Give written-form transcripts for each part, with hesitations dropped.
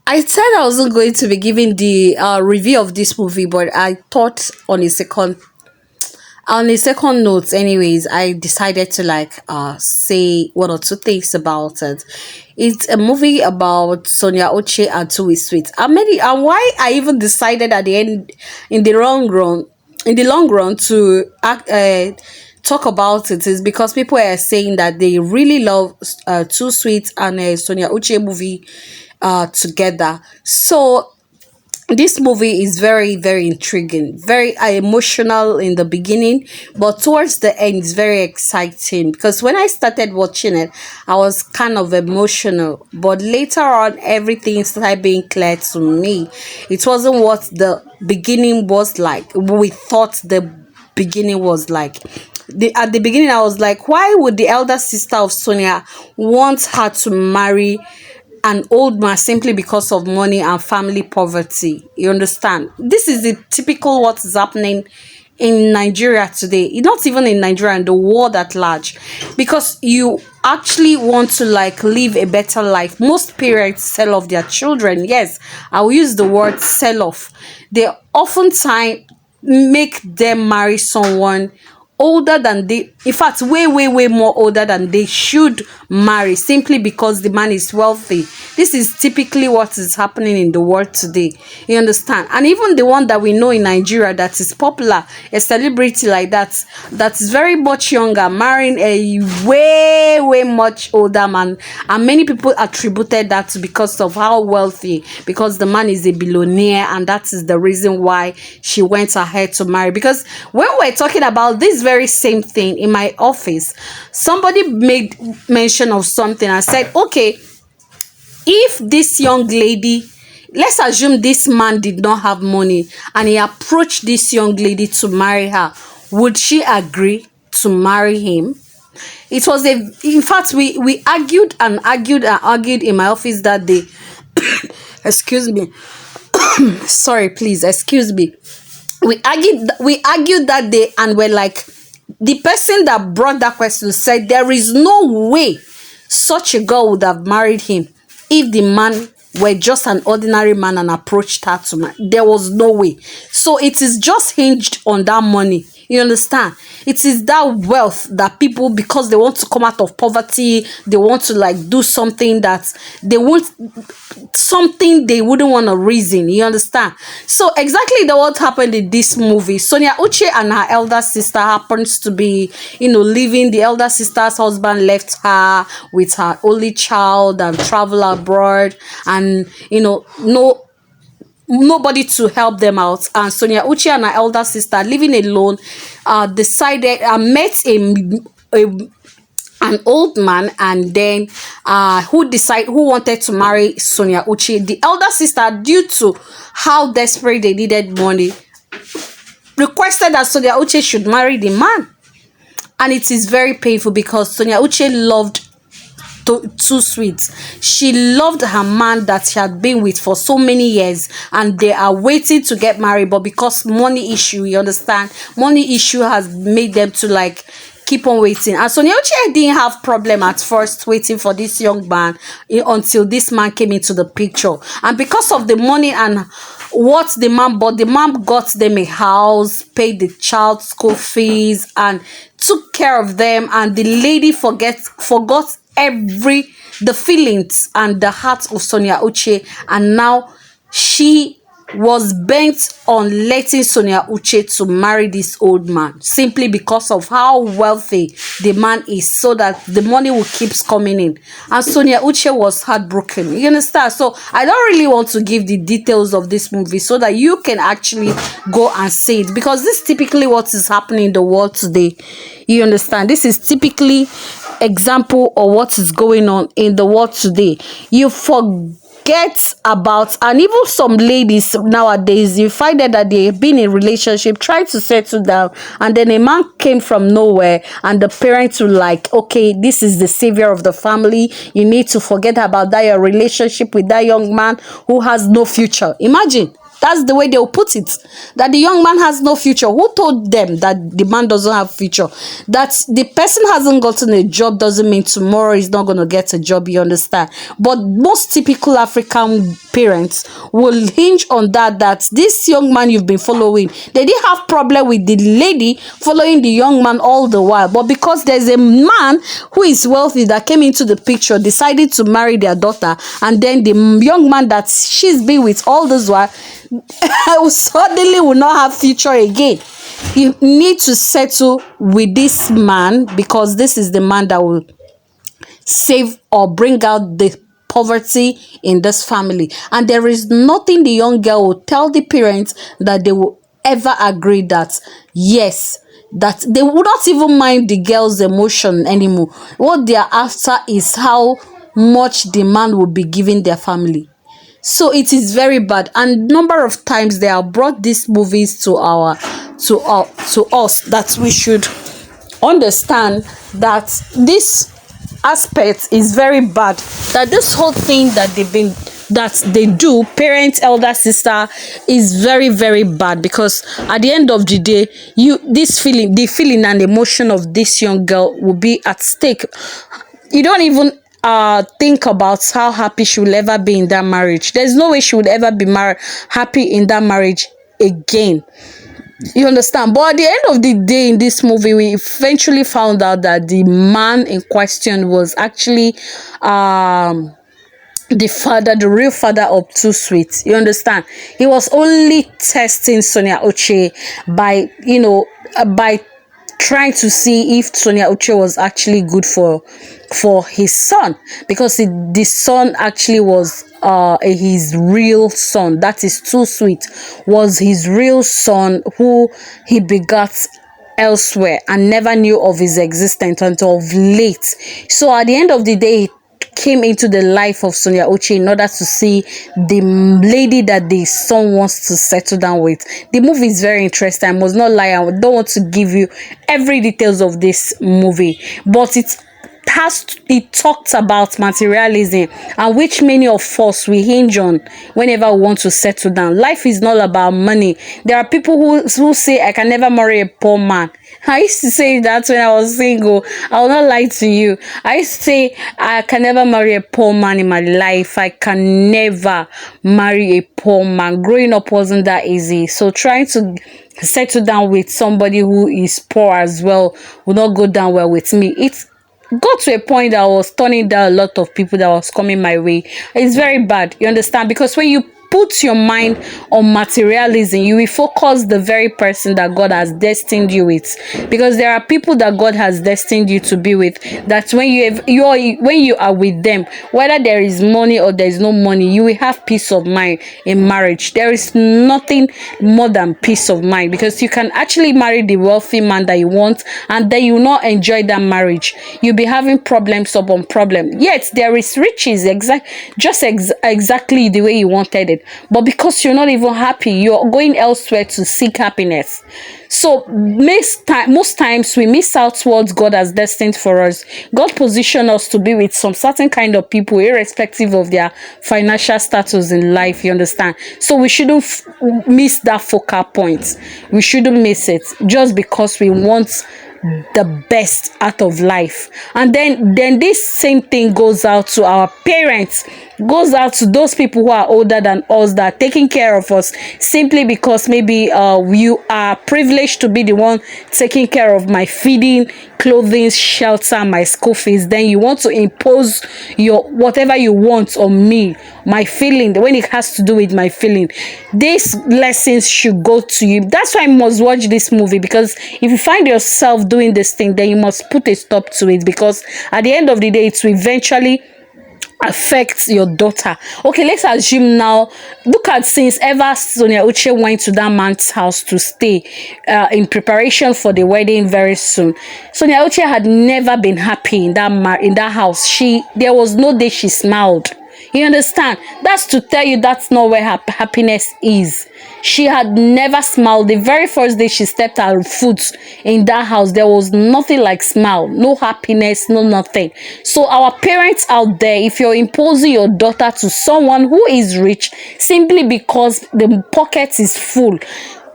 I said I wasn't going to be giving the review of this movie, but I thought on a second note, anyways, I decided to like say one or two things about it. It's a movie about Sonia Uche and Toosweet. And why I even decided at the end, in the long run, to talk about it is because people are saying that they really love Toosweet and Sonia Uche movie together. So this movie is very, very intriguing, very emotional in the beginning, but towards the end it's very exciting, because when I started watching it I was kind of emotional, but later on everything started being clear to me. It wasn't what the beginning was like, we thought the beginning was like. At the beginning I was like, why would the elder sister of Sonia want her to marry an old man simply because of money and family poverty? You understand? This is the typical what is happening in Nigeria today. Not even in Nigeria, in the world at large. Because you actually want to like live a better life. Most parents sell off their children. Yes, I will use the word sell off. They oftentimes make them marry someone older than they, in fact way, way, way more older than they should marry, simply because the man is wealthy. This is typically what is happening in the world today. You understand? And even the one that we know in Nigeria that is popular, a celebrity like that, that is very much younger, marrying a way, way much older man, and many people attributed that to because of how wealthy, because the man is a billionaire, and that is the reason why she went ahead to marry. Because when we're talking about this very same thing in my office, somebody made mention of something and said, okay, if this young lady, let's assume this man did not have money and he approached this young lady to marry her, would she agree to marry him? It was a, in fact, we argued and argued and argued in my office that day. Excuse me. Sorry, please excuse me. We argued that day, and we're like, the person that brought that question said there is no way such a girl would have married him if the man were just an ordinary man and approached her to marry. There was no way. So it is just hinged on that money. You understand? It is that wealth that people, because they want to come out of poverty, they want to like do something that they want, something they wouldn't want to reason. You understand? So exactly the what happened in this movie. Sonia Uche and her elder sister happens to be, living. The elder sister's husband left her with her only child and travel abroad, and nobody to help them out. And Sonia Uche and her elder sister, living alone, decided, met a an old man, and then who wanted to marry Sonia Uche. The elder sister, due to how desperate they needed money, requested that Sonia Uche should marry the man. And it is very painful because Sonia Uche loved Toosweet. She loved her man that she had been with for so many years, and they are waiting to get married, but because money issue, you understand, money issue has made them to like keep on waiting. And Sonia Uche didn't have problem at first waiting for this young man until this man came into the picture. And because of the money and what the man bought, the man got them a house, paid the child school fees, and took care of them. And the lady forgot the feelings and the heart of Sonia Uche, and now she was bent on letting Sonia Uche to marry this old man simply because of how wealthy the man is, so that the money will keep coming in. And Sonia Uche was heartbroken. You understand? So I don't really want to give the details of this movie so that you can actually go and see it, because this is typically what is happening in the world today. You understand? This is typically example of what is going on in the world today. You forget about, and even some ladies nowadays, you find that they've been in relationship, trying to settle down, and then a man came from nowhere, and the parents were like, okay, this is the savior of the family, you need to forget about that your relationship with that young man who has no future. Imagine. That's the way they'll put it. That the young man has no future. Who told them that the man doesn't have future? That the person hasn't gotten a job doesn't mean tomorrow he's not going to get a job, you understand? But most typical African parents will hinge on that this young man you've been following, they didn't have problem with the lady following the young man all the while, but because there's a man who is wealthy that came into the picture, decided to marry their daughter, and then the young man that she's been with all this while suddenly will not have future again. You need to settle with this man, because this is the man that will save or bring out the poverty in this family. And there is nothing the young girl will tell the parents that they will ever agree that yes, that they would not even mind the girl's emotion anymore. What they are after is how much the man will be giving their family. So it is very bad, and number of times they have brought these movies to us that we should understand that this aspect is very bad, that this whole thing that they do, parent, elder sister, is very, very bad, because at the end of the day, the feeling and emotion of this young girl will be at stake. You don't even think about how happy she will ever be in that marriage. There's no way she would ever be happy in that marriage again. You understand? But at the end of the day, in this movie, we eventually found out that the man in question was actually the real father of Toosweet. You understand? He was only testing Sonia Uche by, by trying to see if Sonia Uche was actually good for his son, because the son actually was his real son. That is Toosweet was his real son, who he begot elsewhere and never knew of his existence until of late. So at the end of the day, came into the life of Sonia Uche in order to see the lady that the son wants to settle down with. The movie is very interesting. I must not lie, I don't want to give you every details of this movie, but it talks about materialism, and which many of us we hinge on whenever we want to settle down. Life is not about money. There are people who say, I can never marry a poor man. I used to say that when I was single. I will not lie to you. I used to say, I can never marry a poor man in my life. I can never marry a poor man. Growing up wasn't that easy. So trying to settle down with somebody who is poor as well will not go down well with me. It got to a point that I was turning down a lot of people that was coming my way. It's very bad. You understand? Because when you put your mind on materialism, you will focus the very person that God has destined you with, because there are people that God has destined you to be with, that when you are with them, whether there is money or there is no money, you will have peace of mind in marriage. There is nothing more than peace of mind, because you can actually marry the wealthy man that you want, and then you will not enjoy that marriage. You'll be having problems upon problem, yet there is riches exactly the way you wanted it. But because you're not even happy, you're going elsewhere to seek happiness. So most times we miss out what God has destined for us. God positioned us to be with some certain kind of people, irrespective of their financial status in life. You understand? So we shouldn't miss that focal point. We shouldn't miss it just because we want the best out of life. And then this same thing goes out to our parents, goes out to those people who are older than us, that are taking care of us, simply because maybe you are privileged to be the one taking care of my feeding, clothing, shelter, my school fees. Then you want to impose your whatever you want on me, my feeling, when it has to do with my feeling. These lessons should go to you. That's why you must watch this movie, because if you find yourself doing this thing, then you must put a stop to it, because at the end of the day, it will eventually affects your daughter. Okay, let's assume now, look at, since ever Sonia Uche went to that man's house to stay in preparation for the wedding very soon, Sonia Uche had never been happy in that house. There was no day she smiled. You understand? That's to tell you that's not where her happiness is. She had never smiled. The very first day she stepped her foot in that house, there was nothing like smile, no happiness, no nothing. So our parents out there, if you're imposing your daughter to someone who is rich simply because the pocket is full,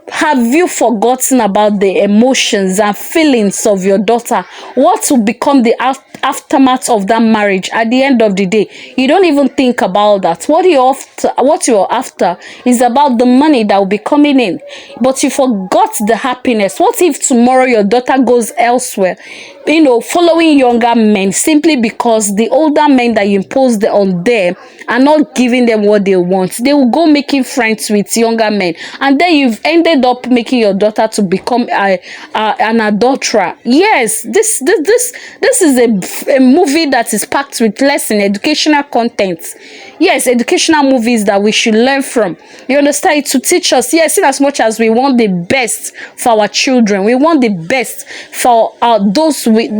Have you forgotten about the emotions and feelings of your daughter? What will become the aftermath of that marriage at the end of the day? You don't even think about that. What you're after is about the money that will be coming in, but you forgot the happiness. What if tomorrow your daughter goes elsewhere, following younger men simply because the older men that you imposed on them are not giving them what they want? They will go making friends with younger men, and then you've ended up making your daughter to become an adulterer. Yes, this is a movie that is packed with lesson, educational content. Yes, educational movies that we should learn from. You understand? It to teach us. Yes, in as much as we want the best for our children, we want the best for those with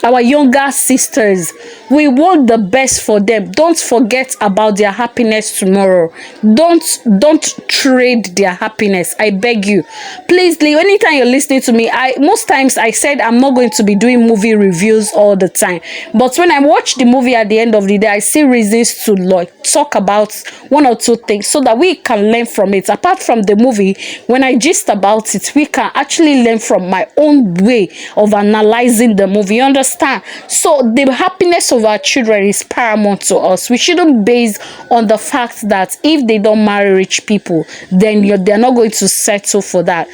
our younger sisters. We want the best for them. Don't forget about their happiness tomorrow. Don't trade their happiness. I beg you. Please, anytime you're listening to me, most times I said I'm not going to be doing movie reviews all the time. But when I watch the movie at the end of the day, I see reasons to talk about one or two things so that we can learn from it. Apart from the movie, when I gist about it, we can actually learn from my own way of analyzing the movie. You understand? So the happiness of our children is paramount to us. We shouldn't base on the fact that if they don't marry rich people, then they're not going to settle for that.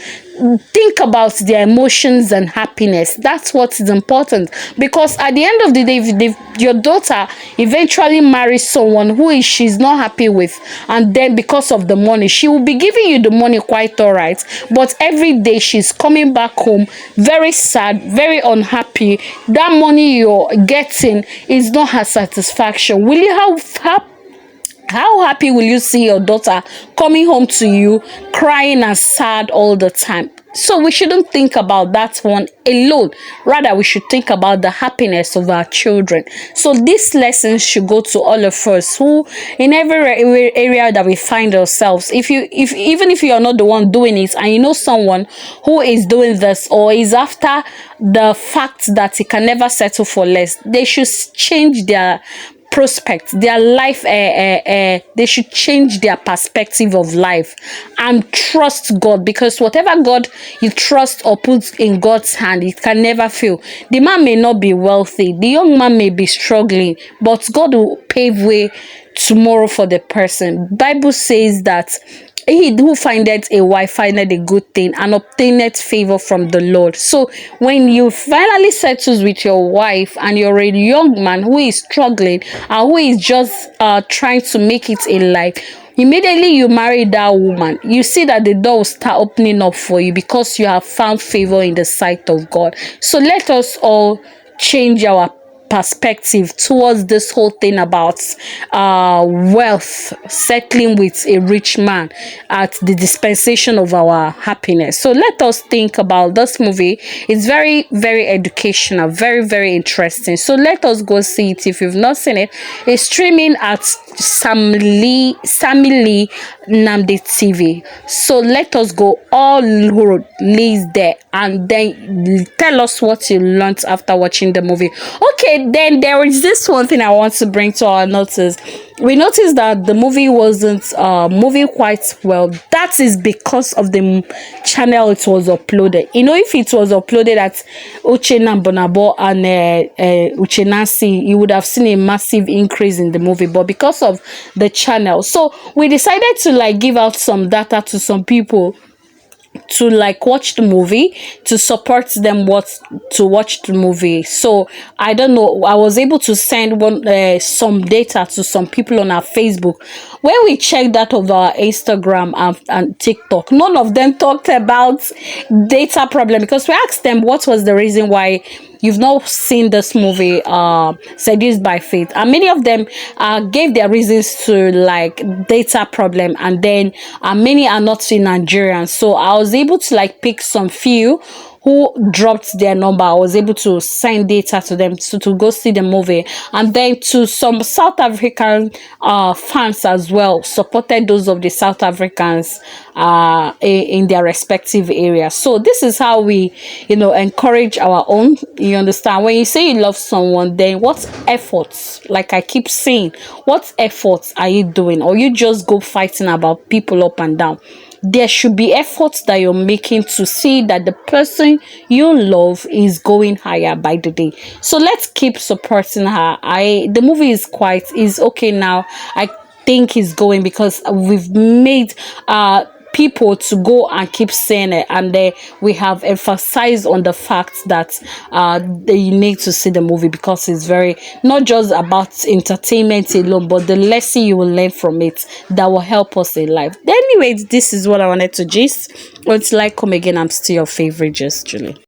Think about their emotions and happiness. That's what is important, because at the end of the day, if your daughter eventually marries someone who she's not happy with, and then because of the money, she will be giving you the money quite all right, but every day she's coming back home very sad, very unhappy. That money you're getting is not her satisfaction. Will you have how happy will you see your daughter coming home to you crying and sad all the time? So we shouldn't think about that one alone. Rather, we should think about the happiness of our children. So this lesson should go to all of us who, in every area that we find ourselves, even if you are not the one doing it, and you know someone who is doing this or is after the fact that he can never settle for less, they should change their prospect, their life. They should change their perspective of life and trust God, because whatever God you trust or put in God's hand, it can never fail. The man may not be wealthy, the young man may be struggling, but God will pave way tomorrow for the person. Bible says that he who findeth a wife findeth a good thing and obtaineth favor from the Lord. So when you finally settle with your wife and you're a young man who is struggling and who is just trying to make it in life, immediately you marry that woman, you see that the door will start opening up for you because you have found favor in the sight of God. So let us all change our perspective towards this whole thing about wealth, settling with a rich man at the dispensation of our happiness. So let us think about this movie. It's very, very educational, very, very interesting. So let us go see it. If you've not seen it, it's streaming at Sammy Lee Namde TV. So let us go all road leads there and then tell us what you learned after watching the movie. Okay, then there is this one thing I want to bring to our notice. We noticed that the movie wasn't moving quite well. That is because of the channel it was uploaded. If it was uploaded at Uche Nambonabo and Uche Nancy, you would have seen a massive increase in the movie. But because of the channel, so we decided to give out some data to some people to watch the movie, to support them to watch the movie. So I don't know, I was able to send some data to some people on our Facebook. When we checked that of our Instagram and TikTok, none of them talked about data problem, because we asked them what was the reason why you've not seen this movie, Seduced by Fate, and many of them gave their reasons to data problem, and then many are not in Nigerian. So I was able to pick some few who dropped their number. I was able to send data to them to go see the movie, and then to some South African fans as well, supported those of the South Africans in their respective areas. So this is how we encourage our own. You understand, when you say you love someone, then what efforts, like I keep saying, what efforts are you doing? Or you just go fighting about people up and down? there should be efforts that you're making to see that the person you love is going higher by the day. So let's keep supporting her. The movie is okay now. I think is going because we've made people to go and keep saying it, and we have emphasized on the fact that they need to see the movie because it's very not just about entertainment alone, but the lesson you will learn from it that will help us in life. Anyways, this is what I wanted to gist. Until I come again, I'm still your favorite, just Julie.